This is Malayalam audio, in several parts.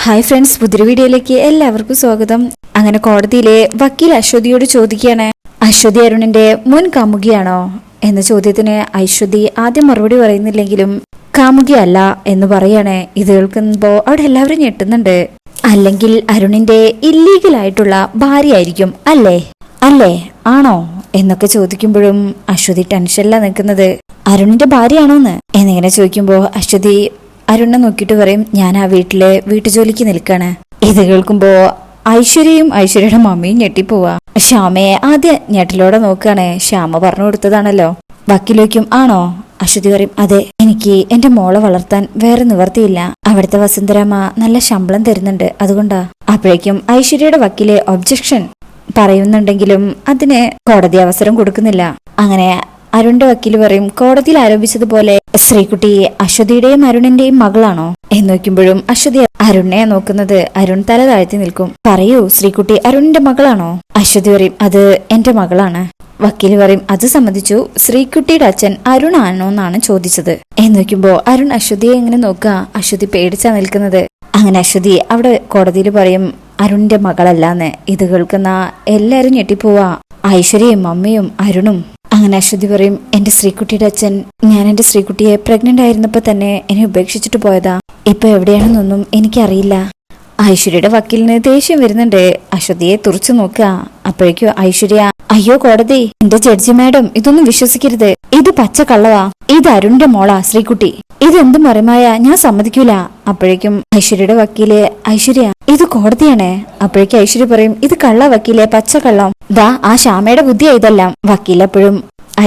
ഹായ് ഫ്രണ്ട്സ്, പുതിയ വീഡിയോയിലേക്ക് എല്ലാവർക്കും സ്വാഗതം. അങ്ങനെ കോടതിയിലെ വക്കീൽ അശ്വതിയോട് ചോദിക്കുകയാണ്, അശ്വതി അരുണിന്റെ മുൻ കാമുകിയാണോ എന്ന ചോദ്യത്തിന് അശ്വതി ആദ്യം മറുപടി പറയുന്നില്ലെങ്കിലും കാമുകിയല്ല എന്ന് പറയാണ്. ഇത് കേൾക്കുമ്പോ അവിടെ എല്ലാവരും ഞെട്ടുന്നുണ്ട്. അല്ലെങ്കിൽ അരുണിന്റെ ഇല്ലീഗൽ ആയിട്ടുള്ള ഭാര്യയായിരിക്കും അല്ലേ അല്ലേ ആണോ എന്നൊക്കെ ചോദിക്കുമ്പോഴും അശ്വതി ടെൻഷനിലാ നിൽക്കുന്നത്. അരുണിന്റെ ഭാര്യയാണോന്ന് എന്നിങ്ങനെ ചോദിക്കുമ്പോ അശ്വതി അരുണിനെ നോക്കിയിട്ട് പറയും, ഞാൻ ആ വീട്ടുജോലിക്ക് നിൽക്കാണ്. ഇത് കേൾക്കുമ്പോ ഐശ്വര്യയും ഐശ്വര്യയുടെ മമ്മിയും ഞെട്ടിപ്പോവാ. ശ്യാമയെ ആദ്യ ഞെട്ടിലോടെ നോക്കുകയാണ്. ശ്യാമ പറഞ്ഞു കൊടുത്തതാണല്ലോ. വക്കീലേക്കും ആണോ? അശ്വതി പറയും, അതെ, എനിക്ക് എന്റെ മോളെ വളർത്താൻ വേറെ നിവർത്തിയില്ല. അവിടുത്തെ വസുന്ധരാമ നല്ല ശമ്പളം തരുന്നുണ്ട്, അതുകൊണ്ടാ. അപ്പോഴേക്കും ഐശ്വര്യയുടെ വക്കീലെ ഒബ്ജക്ഷൻ പറയുന്നുണ്ടെങ്കിലും അതിന് കോടതി അവസരം കൊടുക്കുന്നില്ല. അങ്ങനെ അരുണിന്റെ വക്കീല് പറയും, കോടതിയിൽ ആരോപിച്ചതുപോലെ ശ്രീകുട്ടി അശ്വതിയുടെയും അരുണിന്റെയും മകളാണോ എന്ന് നോക്കുമ്പോഴും അശ്വതി അരുണിനെ നോക്കുന്നത്. അരുൺ തല താഴ്ത്തി നിൽക്കും. പറയൂ, ശ്രീകുട്ടി അരുണിന്റെ മകളാണോ? അശ്വതി പറയും, അത് എന്റെ മകളാണ്. വക്കീല് പറയും, അത് സംബന്ധിച്ചു ശ്രീകുട്ടിയുടെ അച്ഛൻ അരുൺ ആണോ എന്നാണ് ചോദിച്ചത് എന്ന് നോക്കുമ്പോ അരുൺ അശ്വതിയെ എങ്ങനെ നോക്കുക. അശ്വതി പേടിച്ചാ നിൽക്കുന്നത്. അങ്ങനെ അശ്വതി അവിടെ കോടതിയിൽ പറയും, അരുണിന്റെ മകളല്ലാന്ന്. ഇത് കേൾക്കുന്ന എല്ലാരും ഞെട്ടിപ്പോവാ, ഐശ്വര്യയും അമ്മയും അരുണും. അങ്ങനെ അശ്വതി പറയും, എന്റെ ശ്രീകുട്ടിയുടെ അച്ഛൻ ഞാൻ എന്റെ ശ്രീകുട്ടിയെ പ്രഗ്നന്റ് ആയിരുന്നപ്പോ തന്നെ എന്നെ ഉപേക്ഷിച്ചിട്ട് പോയതാ. ഇപ്പൊ എവിടെയാണെന്നൊന്നും എനിക്കറിയില്ല. ഐശ്വര്യയുടെ വക്കീലിന് ദേഷ്യം വരുന്നുണ്ട്. അശ്വതിയെ തുറച്ചു നോക്കുക. അപ്പോഴേക്കും ഐശ്വര്യ, അയ്യോ കോടതി, എന്റെ ജഡ്ജി മാഡം, ഇതൊന്നും വിശ്വസിക്കരുത്. ഇത് പച്ച കള്ളവാ. ഇത് അരുണിന്റെ മോളാ ശ്രീകുട്ടി. ഇതെന്ത് മറിമായ ഞാൻ സമ്മതിക്കൂല. അപ്പോഴേക്കും ഐശ്വര്യയുടെ വക്കീല്, ഐശ്വര്യ ഇത് കോടതിയാണ്. അപ്പോഴേക്കും ഐശ്വര്യ പറയും, ഇത് കള്ള വക്കീലെ, പച്ച കള്ളം. ദാ ആ ശ്യാമയുടെ ബുദ്ധിയാ ഇതെല്ലാം. വക്കീലെപ്പോഴും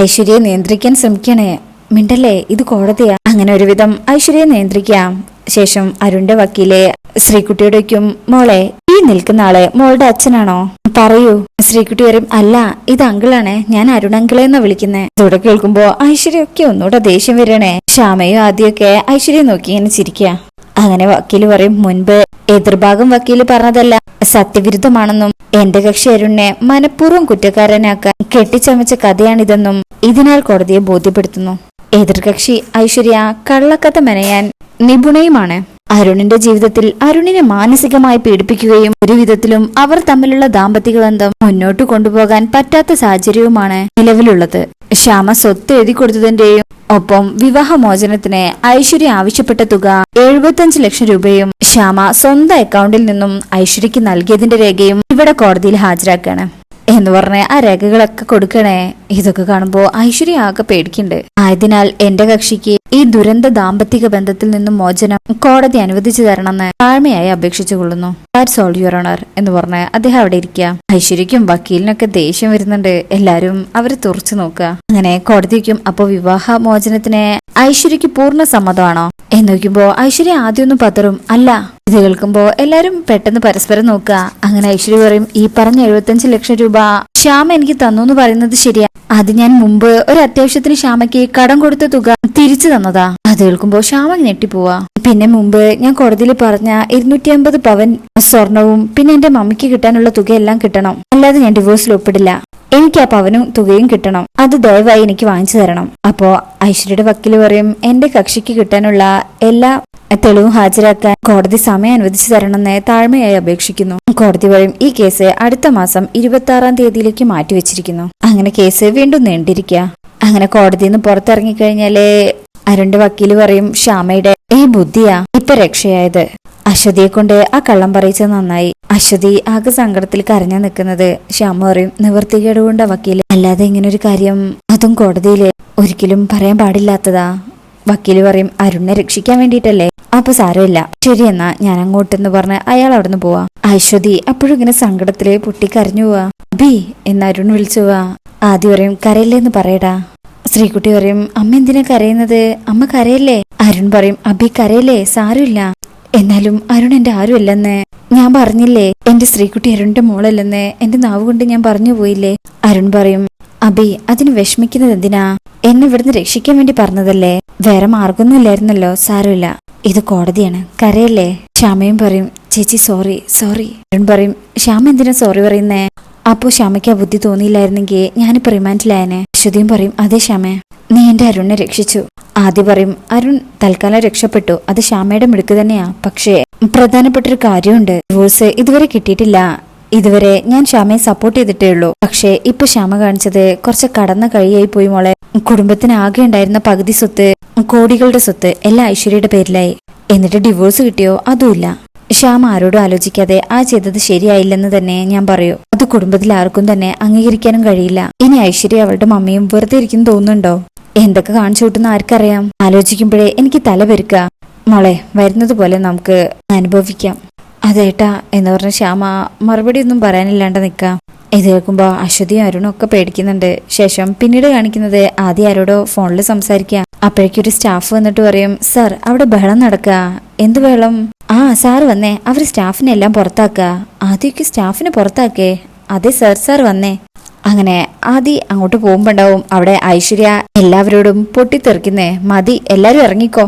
ഐശ്വര്യയെ നിയന്ത്രിക്കാൻ ശ്രമിക്കണേ. മിണ്ടല്ലേ, ഇത് കോടതിയാ. അങ്ങനെ ഒരുവിധം ഐശ്വര്യയെ നിയന്ത്രിക്കാം. ശേഷം അരുണിന്റെ വക്കീലെ ശ്രീകുട്ടിയോടേക്കും, മോളെ ഈ നിൽക്കുന്ന ആള് മോളുടെ അച്ഛനാണോ? പറയൂ. ശ്രീകുട്ടി വരും, അല്ല, ഇത് അങ്കിളാണ്, ഞാൻ അരുൺ അങ്കിളെ എന്നാ വിളിക്കുന്നത്. ഇതോടെ കേൾക്കുമ്പോ ഐശ്വര്യൊക്കെ ഒന്നുകൂടെ ദേഷ്യം വരണേ. ശ്യാമയും ആദ്യമൊക്കെ ഐശ്വര്യ നോക്കി ഇങ്ങനെ ചിരിക്കുക. അങ്ങനെ വക്കീല് പറയും, മുൻപ് എതിർഭാഗം വക്കീല് പറഞ്ഞതല്ല സത്യവിരുദ്ധമാണെന്നും എന്റെ കക്ഷി അരുണിനെ മനഃപൂർവ്വം കുറ്റക്കാരനാക്കാൻ കെട്ടിച്ചമച്ച കഥയാണിതെന്നും ഇതിനാൽ കോടതിയെ ബോധ്യപ്പെടുത്തുന്നു. എതിർകക്ഷി ഐശ്വര്യ കള്ളക്കഥ മെനയാൻ നിപുണയുമാണ്. അരുണിന്റെ ജീവിതത്തിൽ അരുണിനെ മാനസികമായി പീഡിപ്പിക്കുകയും ഒരു വിധത്തിലും അവർ തമ്മിലുള്ള ദാമ്പത്തിക ബന്ധം മുന്നോട്ട് കൊണ്ടുപോകാൻ പറ്റാത്ത സാഹചര്യവുമാണ് നിലവിലുള്ളത്. ശ്യാമ സ്വത്ത് എഴുതി കൊടുത്തതിന്റെയും ഒപ്പം വിവാഹമോചനത്തിന് ഐശ്വര്യ ആവശ്യപ്പെട്ട തുക 75 ലക്ഷം രൂപയും ശ്യാമ സ്വന്തം അക്കൗണ്ടിൽ നിന്നും ഐശ്വര്യക്ക് നൽകിയതിന്റെ രേഖയും ഇവിടെ കോടതിയിൽ ഹാജരാക്കാണ് എന്ന് പറഞ്ഞ് ആ രേഖകളൊക്കെ കൊടുക്കണേ. ഇതൊക്കെ കാണുമ്പോ ഐശ്വര്യ ആകെ പേടിക്കുന്നുണ്ട്. ആയതിനാൽ എന്റെ കക്ഷിക്ക് ഈ ദുരന്ത ദാമ്പത്തിക ബന്ധത്തിൽ നിന്നും മോചനം കോടതി അനുവദിച്ചു തരണമെന്ന് താഴ്മയായി അപേക്ഷിച്ചു കൊള്ളുന്നു. ദാറ്റ്സ് ഓൾ യുവർ ഓണർ എന്ന് പറഞ്ഞ് അദ്ദേഹം അവിടെ ഇരിക്കുക. ഐശ്വര്യക്കും വക്കീലിനൊക്കെ ദേഷ്യം വരുന്നുണ്ട്. എല്ലാരും അവരെ തുറച്ചു നോക്കുക. അങ്ങനെ കോടതിക്കും അപ്പോ വിവാഹ മോചനത്തിന് ഐശ്വര്യക്ക് പൂർണ്ണ സമ്മതമാണോ എന്ന് നോക്കുമ്പോ ഐശ്വര്യ ആദ്യമൊന്നും പതറും. അല്ല. ഇത് കേൾക്കുമ്പോ എല്ലാരും പെട്ടെന്ന് പരസ്പരം നോക്കുക. അങ്ങനെ ഐശ്വര്യ പറയും, ഈ പറഞ്ഞ 75 ലക്ഷം രൂപ ശ്യാമ എനിക്ക് തന്നു എന്ന് പറയുന്നത് ശരിയാ. അത് ഞാൻ മുമ്പ് ഒരു അത്യാവശ്യത്തിന് ശ്യാമയ്ക്ക് കടം കൊടുത്ത തുക തിരിച്ചു തന്നതാ. അത് കേൾക്കുമ്പോ ശ്യാമ ഞെട്ടിപ്പോവാ. പിന്നെ മുമ്പ് ഞാൻ കോടതിയിൽ പറഞ്ഞ 250 പവൻ സ്വർണവും പിന്നെ എന്റെ മമ്മിക്ക് കിട്ടാനുള്ള തുകയെല്ലാം കിട്ടണം. അല്ലാതെ ഞാൻ ഡിവോഴ്സിൽ ഒപ്പിടില്ല. എനിക്ക് ആ പവനും തുകയും കിട്ടണം. അത് ദയവായി എനിക്ക് വാങ്ങിച്ചു തരണം. അപ്പോ ഐശ്വര്യയുടെ വക്കീല് പറയും, എന്റെ കക്ഷിക്ക് കിട്ടാനുള്ള എല്ലാ തെളിവും ഹാജരാക്കാൻ കോടതി സമയം അനുവദിച്ചു തരണമെന്ന് താഴ്മയായി അപേക്ഷിക്കുന്നു. കോടതി പറയും, ഈ കേസ് അടുത്ത മാസം 26-ാം തീയതിയിലേക്ക് മാറ്റിവെച്ചിരിക്കുന്നു. അങ്ങനെ കേസ് വീണ്ടും നീണ്ടിരിക്കുക. അങ്ങനെ കോടതിയിൽ നിന്ന് പുറത്തിറങ്ങിക്കഴിഞ്ഞാല് അരുണിന്റെ വക്കീല് പറയും, ശ്യാമയുടെ ഈ ബുദ്ധിയാ ഇപ്പൊ രക്ഷയായത്. അശ്വതിയെ കൊണ്ട് ആ കള്ളം പറയിച്ചത് നന്നായി. അശ്വതി ആകെ സങ്കടത്തിൽ കരഞ്ഞു നിൽക്കുന്നത്. ശ്യാമ പറയും, നിവർത്തികേട് കൊണ്ട വക്കീല്, അല്ലാതെ ഇങ്ങനൊരു കാര്യം അതും കോടതിയില് ഒരിക്കലും പറയാൻ പാടില്ലാത്തതാ. വക്കീല് പറയും, അരുണിനെ രക്ഷിക്കാൻ വേണ്ടിയിട്ടല്ലേ, അപ്പൊ സാരമില്ല, ശരിയെന്നാ ഞാൻ അങ്ങോട്ടെന്ന് പറഞ്ഞ് അയാൾ അവിടുന്ന് പോവാ. അശ്വതി അപ്പോഴും ഇങ്ങനെ സങ്കടത്തില് പൊട്ടി കരഞ്ഞു പോവാ. അബി എന്ന് അരുൺ വിളിച്ചു പോവാ. ആദ്യം പറയും, കരയില്ലേ എന്ന് പറയടാ. ശ്രീകുട്ടി പറയും, അമ്മ എന്തിനാ കരയുന്നത്? അമ്മ കരയല്ലേ? അരുൺ പറയും, അബി കരയില്ലേ, സാരമില്ല. എന്നാലും അരുൺ എന്റെ ആരുമല്ലെന്ന് ഞാൻ പറഞ്ഞില്ലേ. എന്റെ ശ്രീകുട്ടി അരുണിന്റെ മോളല്ലെന്ന് എന്റെ നാവ് കൊണ്ട് ഞാൻ പറഞ്ഞു പോയില്ലേ. അരുൺ പറയും, അബി അതിന് വിഷമിക്കുന്നത് എന്തിനാ? എന്നെ ഇവിടുന്ന് രക്ഷിക്കാൻ വേണ്ടി പറഞ്ഞതല്ലേ, വേറെ മാർഗമൊന്നും ഇല്ലായിരുന്നല്ലോ. സാരമില്ല, ഇത് കോടതിയാണ്, കരയല്ലേ. ശ്യാമയും പറയും, ചേച്ചി സോറി സോറി. അരുൺ പറയും, ശ്യാമ എന്തിനാ സോറി പറയുന്നേ? അപ്പോ ശ്യാമയ്ക്ക് ആ ബുദ്ധി തോന്നിയില്ലായിരുന്നെങ്കിൽ ഞാനിപ്പോ റിമാൻഡിലായനെ. അശ്വതിയും പറയും, അതെ ശ്യാമേ, നീ എന്റെ അരുണിനെ രക്ഷിച്ചു. ആദ്യ പറയും, അരുൺ തൽക്കാലം രക്ഷപ്പെട്ടു, അത് ശ്യാമയുടെ മിടുക്ക് തന്നെയാ. പക്ഷേ പ്രധാനപ്പെട്ട ഒരു കാര്യമുണ്ട്. ഡിവോഴ്സ് ഇതുവരെ കിട്ടിയിട്ടില്ല. ഇതുവരെ ഞാൻ ശ്യാമയെ സപ്പോർട്ട് ചെയ്തിട്ടേ ഉള്ളൂ. പക്ഷെ ഇപ്പൊ ശ്യാമ കാണിച്ചത് കുറച്ച് കടന്ന കഴിയായി പോയി മോളെ. കുടുംബത്തിന് ആകെ ഉണ്ടായിരുന്ന പകുതി സ്വത്ത്, കോടികളുടെ സ്വത്ത് എല്ലാം ഐശ്വര്യയുടെ പേരിലായി. എന്നിട്ട് ഡിവോഴ്സ് കിട്ടിയോ? അതുമില്ല. ശ്യാമ ആരോടും ആലോചിക്കാതെ ആ ചെയ്തത് ശരിയായില്ലെന്ന് തന്നെ ഞാൻ പറയൂ. അത് കുടുംബത്തിൽ ആർക്കും തന്നെ അംഗീകരിക്കാനും കഴിയില്ല. ഇനി ഐശ്വര്യ അവളുടെ മമ്മിയും വെറുതെ ഇരിക്കുന്നു തോന്നുന്നുണ്ടോ? എന്തൊക്കെ കാണിച്ചു കൂട്ടുന്ന ആർക്കറിയാം. ആലോചിക്കുമ്പോഴേ എനിക്ക് തല പെരുക്ക. മോളെ, വരുന്നത് പോലെ നമുക്ക് അനുഭവിക്കാം. അതേട്ടാ എന്ന് പറഞ്ഞ ശ്യാമ മറുപടി ഒന്നും പറയാനില്ലാണ്ട് നിൽക്കാം. ഇത് കേൾക്കുമ്പോ അശ്വതിയും അരുണും ഒക്കെ പേടിക്കുന്നുണ്ട്. ശേഷം പിന്നീട് കാണിക്കുന്നത് ആദ്യം ആരോടോ ഫോണിൽ സംസാരിക്കുക. അപ്പോഴേക്കൊരു സ്റ്റാഫ് വന്നിട്ട് പറയും, സർ അവിടെ ബഹളം നടക്കുക. എന്ത് ബഹളം? ആ സാറ് വന്നേ, അവര് സ്റ്റാഫിനെ എല്ലാം പുറത്താക്കുക. ആദ്യമൊക്കെ സ്റ്റാഫിനെ പുറത്താക്കേ? അതെ സർ, സാർ വന്നേ. അങ്ങനെ ആദ്യം അങ്ങോട്ട് പോകുമ്പോണ്ടാവും അവിടെ ഐശ്വര്യ എല്ലാവരോടും പൊട്ടിത്തെറിക്കുന്നേ. മതി, എല്ലാരും ഇറങ്ങിക്കോ.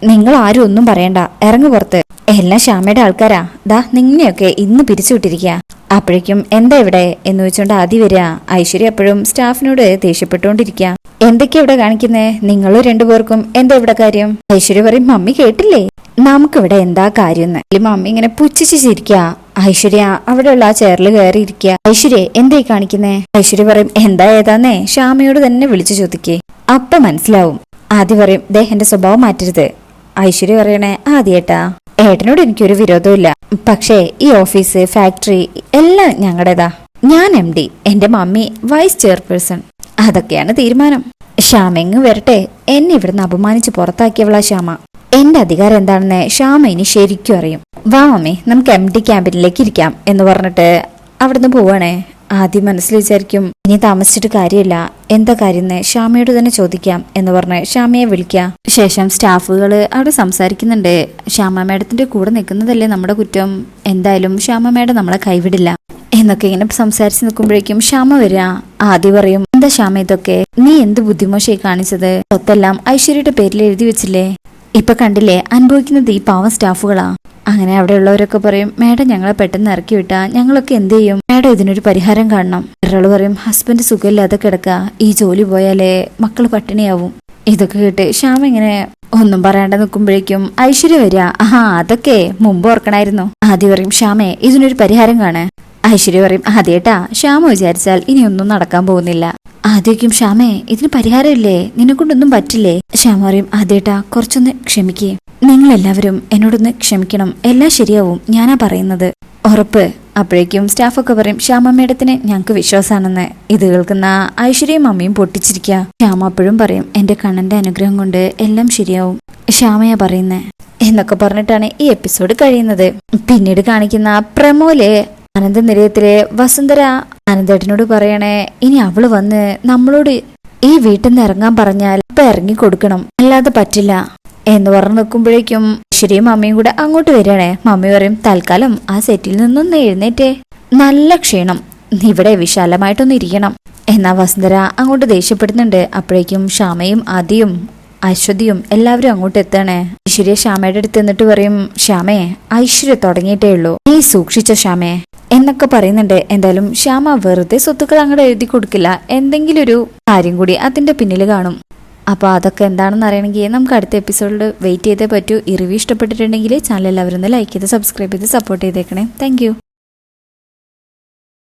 നിങ്ങൾ ആരും ഒന്നും പറയണ്ട, ഇറങ്ങു പുറത്ത്. എല്ലാം ശ്യാമയുടെ ആൾക്കാരാ. ദാ നിന്നെയൊക്കെ ഇന്ന് പിരിച്ചുവിട്ടിരിക്കുക. അപ്പോഴേക്കും എന്താ ഇവിടെ എന്ന് വെച്ചോണ്ട് ആദ്യം വരിക. ഐശ്വര്യ അപ്പോഴും സ്റ്റാഫിനോട് ദേഷ്യപ്പെട്ടുകൊണ്ടിരിക്കുക. എന്തൊക്കെയാ ഇവിടെ കാണിക്കുന്നേ? നിങ്ങൾ രണ്ടുപേർക്കും എന്താ ഇവിടെ കാര്യം? ഐശ്വര്യ പറയും, മമ്മി കേട്ടില്ലേ നമുക്കിവിടെ എന്താ കാര്യം? മമ്മി ഇങ്ങനെ പുച്ഛിച്ച് ചിരിക്കുക. ഐശ്വര്യ അവിടെയുള്ള ആ ചെയറിൽ കയറി ഇരിക്കുക. ഐശ്വര്യ എന്തായി കാണിക്കുന്നേ? ഐശ്വര്യ പറയും, എന്താ ഏതാന്നേ ശ്യാമയോട് തന്നെ വിളിച്ചു ചോദിക്കേ, അപ്പൊ മനസ്സിലാവും. ആദ്യം പറയും, ദേ എന്റെ സ്വഭാവം മാറ്റരുത്. ഐശ്വര്യ പറയണേ, ആദ്യേട്ടാ ഏട്ടനോട് എനിക്കൊരു വിരോധമില്ല. പക്ഷേ ഈ ഓഫീസ്, ഫാക്ടറി എല്ലാം ഞങ്ങളുടേതാ. ഞാൻ MD, എന്റെ മമ്മി വൈസ് ചെയർപേഴ്സൺ. അതൊക്കെയാണ് തീരുമാനം. ശ്യാമെങ്ങ് വരട്ടെ. എന്നെ ഇവിടുന്ന് അപമാനിച്ച് പുറത്താക്കിയവളാ ശ്യാമ. എന്റെ അധികാരം എന്താണെന്ന് ശ്യാമ ഇനി ശരിക്കും അറിയും. വാ മമ്മി, നമുക്ക് MD ക്യാബിനിലേക്ക് ഇരിക്കാം എന്ന് പറഞ്ഞിട്ട് അവിടുന്ന് പോവാണേ. ആദ്യം മനസ്സിൽ വിചാരിക്കും, ഇനി താമസിച്ചിട്ട് കാര്യമില്ല, എന്താ കാര്യന്ന് ശ്യാമയോട് തന്നെ ചോദിക്കാം എന്ന് പറഞ്ഞ് ശ്യാമയെ വിളിക്കുക. ശേഷം സ്റ്റാഫുകൾ അവിടെ സംസാരിക്കുന്നുണ്ട്. ശ്യാമ മേഡത്തിന്റെ കൂടെ നിൽക്കുന്നതല്ലേ നമ്മുടെ കുറ്റം. എന്തായാലും ശ്യാമ മേഡം നമ്മളെ കൈവിടില്ല എന്നൊക്കെ ഇങ്ങനെ സംസാരിച്ച് നിൽക്കുമ്പോഴേക്കും ശ്യാമ വരിക. ആദ്യം പറയും, എന്താ ശ്യാമ ഇതൊക്കെ? നീ എന്ത് ബുദ്ധിമോശമായി കാണിച്ചത്? സ്വത്തെല്ലാം ഐശ്വര്യയുടെ പേരിൽ എഴുതി വെച്ചില്ലേ? ഇപ്പൊ കണ്ടില്ലേ അനുഭവിക്കുന്നത് ഈ പാവം സ്റ്റാഫുകളാ. അങ്ങനെ അവിടെ ഉള്ളവരൊക്കെ പറയും, മേഡം ഞങ്ങളെ പെട്ടെന്ന് ഇറക്കി വിട്ടാ ഞങ്ങളൊക്കെ എന്ത് ചെയ്യും? മേഡം ഇതിനൊരു പരിഹാരം കാണണം. ഒരാള് പറയും, ഹസ്ബൻഡ് സുഖമില്ലാതെ കിടക്കുക, ഈ ജോലി പോയാലേ മക്കള് പട്ടിണിയാവും. ഇതൊക്കെ കേട്ട് ശ്യാമ ഇങ്ങനെ ഒന്നും പറയാണ്ട് നിൽക്കുമ്പോഴേക്കും ഐശ്വര്യ വരിക. അതൊക്കെ മുമ്പ് ഓർക്കണായിരുന്നു. ആദ്യം പറയും, ശ്യാമേ ഇതിനൊരു പരിഹാരം കാണേ. ഐശ്വര്യ പറയും, അതേട്ടാ ശ്യാമ വിചാരിച്ചാൽ ഇനി ഒന്നും നടക്കാൻ പോകുന്നില്ല. ആദ്യക്കും, ശ്യാമേ ഇതിന് പരിഹാരമില്ലേ? നിന്നെ കൊണ്ടൊന്നും പറ്റില്ലേ? ശ്യാമ പറയും, അതേട്ടാ കുറച്ചൊന്ന് ക്ഷമിക്കേ. നിങ്ങൾ എല്ലാവരും എന്നോടൊന്ന് ക്ഷമിക്കണം, എല്ലാം ശരിയാവും, ഞാനാ പറയുന്നത്, ഉറപ്പ്. അപ്പോഴേക്കും സ്റ്റാഫൊക്കെ പറയും, ശ്യാമ മേഡത്തിന് ഞങ്ങൾക്ക് വിശ്വാസമാണെന്ന്. ഇത് കേൾക്കുന്ന ഐശ്വര്യയും മമ്മിയും പൊട്ടിച്ചിരിക്കുക. ശ്യാമ അപ്പോഴും പറയും, എന്റെ കണ്ണന്റെ അനുഗ്രഹം കൊണ്ട് എല്ലാം ശരിയാവും, ശ്യാമയാ പറയുന്നേ എന്നൊക്കെ പറഞ്ഞിട്ടാണ് ഈ എപ്പിസോഡ് കഴിയുന്നത്. പിന്നീട് കാണിക്കുന്ന പ്രമോലെ ആനന്ദ നിലയത്തിലെ വസുന്ധര ആനന്ദേട്ടനോട് പറയണേ, ഇനി അവള് വന്ന് നമ്മളോട് ഈ വീട്ടിൽ നിന്ന് ഇറങ്ങാൻ പറഞ്ഞാൽ ഇപ്പൊ ഇറങ്ങി കൊടുക്കണം, അല്ലാതെ പറ്റില്ല എന്ന് പറഞ്ഞു നിൽക്കുമ്പോഴേക്കും ഐശ്വര്യയും മമ്മിയും കൂടെ അങ്ങോട്ട് വരികയാണേ. മമ്മി പറയും, തൽക്കാലം ആ സെറ്റിൽ നിന്നൊന്ന് എഴുന്നേറ്റേ, നല്ല ക്ഷീണം, ഇവിടെ വിശാലമായിട്ടൊന്ന് ഇരിക്കണം. എന്നാ വസുന്ധര അങ്ങോട്ട് ദേഷ്യപ്പെടുന്നുണ്ട്. അപ്പോഴേക്കും ശ്യാമയും ആദിയും അശ്വതിയും എല്ലാവരും അങ്ങോട്ട് എത്തണേ. ഐശ്വര്യ ശ്യാമയുടെ അടുത്ത് എന്നിട്ട് പറയും, ശ്യാമേ ഐശ്വര്യ തുടങ്ങിയിട്ടേ ഉള്ളൂ, നീ സൂക്ഷിച്ച ശ്യാമേ എന്നൊക്കെ പറയുന്നുണ്ട്. എന്തായാലും ശ്യാമ വെറുതെ സ്വത്തുക്കൾ അങ്ങോട്ട് എഴുതി കൊടുക്കില്ല, എന്തെങ്കിലും ഒരു കാര്യം കൂടി അതിന്റെ പിന്നിൽ കാണും. അപ്പൊ അതൊക്കെ എന്താണെന്ന് അറിയണമെങ്കിൽ നമുക്ക് അടുത്ത എപ്പിസോഡിൽ വെയിറ്റ് ചെയ്തേ പറ്റൂ. ഈ റിവ്യൂ ഇഷ്ടപ്പെട്ടിട്ടുണ്ടെങ്കിൽ ചാനൽ എല്ലാവരും ഒന്ന് ലൈക്ക് ചെയ്ത് സബ്സ്ക്രൈബ് ചെയ്ത് സപ്പോർട്ട് ചെയ്തേക്കണേ. താങ്ക്